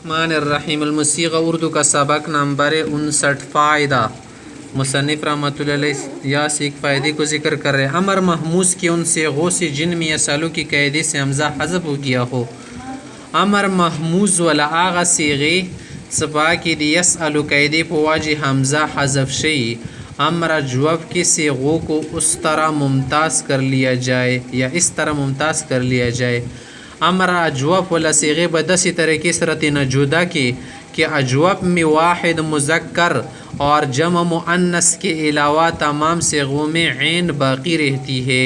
मान الرحیم المصیغہ اردو کا سبق نمبر 59 فائدہ مصنف رحمۃ اللہ علیہ یا سے ایک فائدے کو ذکر کر رہے ہیں امر محموز کے ان صیغوں سے جن میں یسالو کی قاعدے سے حمزہ حذف ہو گیا ہو امر محموز ولا آغا صیغے سبا کی دی یسالو قاعدے په واجه حمزہ حذف شي امر جواب کے صیغوں کو اس طرح ممتاز کر لیا جائے یا اس طرح ممتاز کر لیا جائے امر اجواب ولا صیغے بدسی طریقے صورت نہ جدا کہ اجواب میں واحد مذکر اور جمع مؤنث کے علاوہ تمام صیغوں میں عین باقی رہتی ہے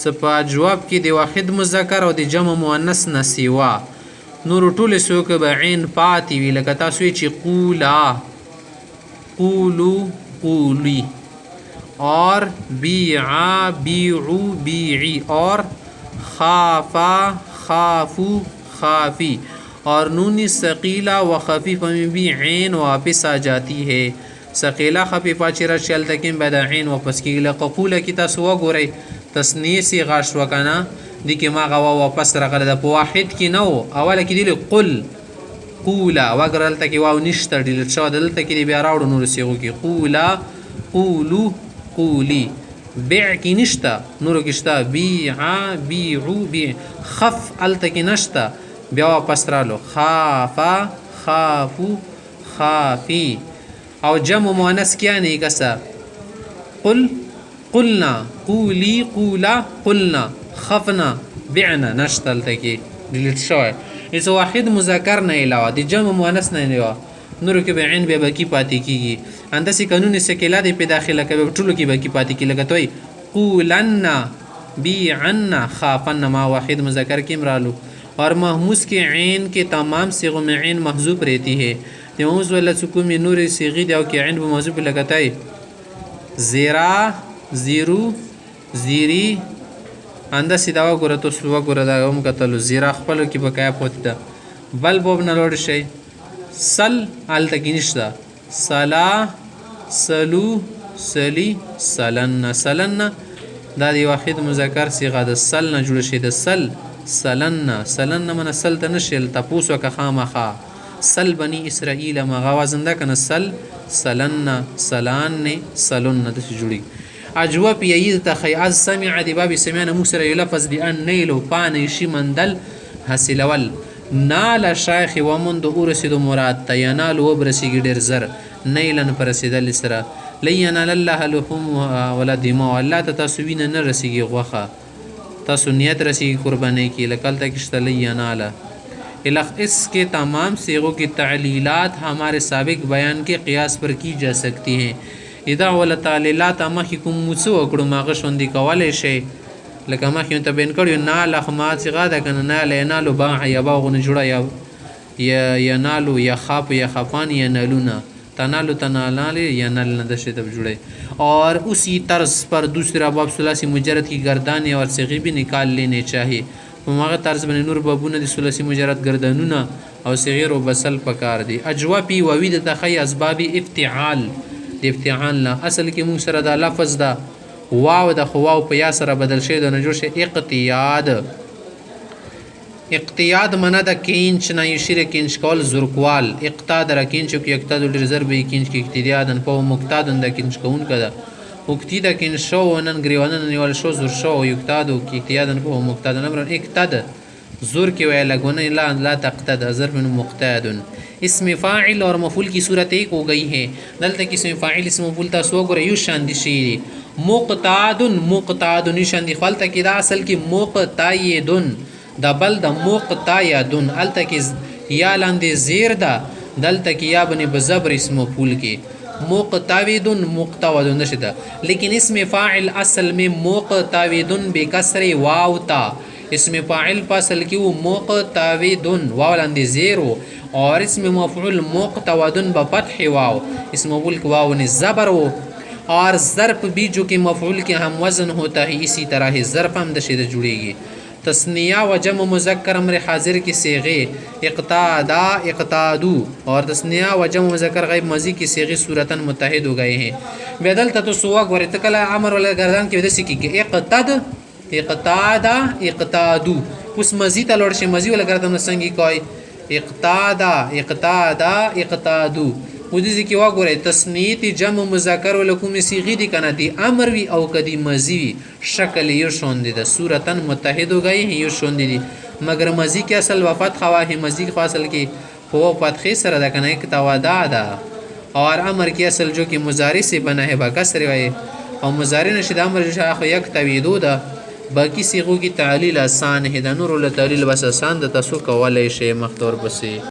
سپا جواب کی دی واحد مذکر اور دی جمع مؤنث نہ سوا نور ټول سوک به عین پاتی وی لکه تاسو چې قولا قولو قولی اور بیعا بیعو بیعی اور خافا خافو خافی اور نونی ثقیلہ و خفیفہ میں بھی عین واپس آ جاتی ہے ثقیلہ خفیفہ چرا چل تکیم بعد عین واپس کی لققولہ کی تاسو گورئی تسنیه سی غاش وکنا دی کی ما غوا واپس راغله د واحد کی نو اوله کی دی قل قولا وګرل تکي واو نشته ډیل شو دلته کی بیا راوړو نور سیغو کی قولا قولو قولی بیع کی نشتا نورو کشتا بیعا بیعو بیع خف التا کی نشتا بیا واپس رالو خافا خافو خافی او جمع مؤنث کیا نہیں کسا قل قلنا قولی قولا قلنا خفنا بعنا نشتا التا کی دلیت شوئے اس واحد مذکر نه علاوه دی جمع مؤنث نه علاوه نورو کې به عین به باقی پاتې کیږي انداسي قانون سکیلا دی په داخله کې به ټولو کې باقی پاتې کی لګه توي قولنا بیعنا خافنا ما واحد مذکر کې مرالو اور محموز کے عین کے تمام صیغوں میں عین محذوف رہتی ہے محموز والا سکون میں نور صیغی دی او کې عین به محذوف لګتای زیرا زیرو زیری انداسي دا وګوره تاسو وګوره دا هم کتلو زیرا خپل کې بقایا پوت ده بل بوب نه لوړ شي سل آلتا کی نشتا سلا سلو سلی سلن سلن دا دی واحد مذکر صیغه د سل نه جوړ شي د سل سلن سلن من سل ته نشل تاسو کا خامخا سل بنی اسرائیل ما غوازنده کنه سل سلن سلان نه سلن د جوړي اجواب یید تخی از سمع دی باب سمعنا موسر لفظ دی ان نیلو پان شی مندل حاصلول نال شیخ ومند ورسید مراد ته ینال وبرسیږي ډیر زر نیلن پر رسیدل سره لینال الله لهم ولا دماء الله ته تاسو وینه نه رسیږي غوخه تاسو نیت رسیږي قربانی کی لکل تک ینال الخ اس کے تمام صیغوں کی تعلیلات ہمارے سابق بیان کے قیاس پر کی جا سکتی ہیں اذا ولا تعلیلات مخی کوم موسو کړو ماغه شوندې کولای شي لکه مخی ته بین کړو نال اخمات صيغه ده کنه نال ینالو باع یا باغونه جوړه یا ینالو یا خاپ یا خفان یا نالونا تنالو تنالال ینال نه د شی تب جوړه اور اسی طرز پر دوسرا باب ثلاثی مجرد کی گردانیں اور صیغے بھی نکال لینے چاہیے ماغه طرز بن نور بابونه د ثلاثی مجرد گردانونه او صغیر و بسل پکار دی اجوابی ووید تخی اسباب افتعال د افتعال لا اصل کې مو سره دا لفظ دا واو د خواو په یا سره بدل شي د نه جوړ شي اقتیاد اقتیاد معنا د کینچ نه یشیر کینچ کول زرقوال اقتاد را کینچ کې اقتاد د رزرب کینچ کې اقتیادن په مقتادن د کینچ کون کده اقتید کین شو نن گریوانن نیول شو زور شو یقتادو کې اقتیادن په مقتادن امر اقتاد زور کې وی لګونه لا تقتد ظرف من مقتاد اسم فاعل اور مفعول کی صورت ایک ہو گئی ہے دلته کې اسم فاعل اسم مفعول تاسو وګورئ یو شان دي شي مقتاد مقتاد نشان دي خپل کې دا اصل کې مقتایدن د بل د مقتایدن الته کې یا لاندې زیر ده دلته کې یا بني بزبر اسم مفعول کې مقتاودن مقتاودن نشده لیکن اسم فاعل اصل میں مقتاودن بکسر واو تا اسم فاعل فاصل کی وہ مقتاودن واو لاندې زیرو اور اسم مفعول مقتودن بفتح واو اسم مفعول کی واو نے زبر ہو اور ظرف بھی جو کہ مفعول کے ہم وزن ہوتا ہے اسی طرح ہے ظرف ہم دشید جڑے گی تسنیہ و جمع مذکر امر حاضر کی صیغے اقتادا اقتادو اور تسنیہ و جمع مذکر غیب ماضی کی صیغے صورتاً متحد ہو گئے ہیں بدل تسوا ورتکل امر ولا گردان کی وجہ سے کہ اقتد اقتادا اقتادو اس مزید لوڑ شي مزید ولا گردان سنگی کوئی اقتادا اقتادا اقتادو. ودې کې وګورئ تسنیت جمع مذکر ول کومې صيغې دي کنه دي امر وی او کدي ماضی وی شکل یو شون دي د صورتن متحد گئی یو شون دي مگر ماضی کې اصل وفات خواه ماضی کې اصل کې هو فتحې سره د کنه یک توادا ده اور امر کې اصل جو کې مضارع سے بنا ہے با کسر وی او مضارع نشد امر شاخ یک تویدو ده باقی صيغو کی تعلیل آسان ہے د نور ول تعلیل بس آسان د تاسو کولای شی مختور بسې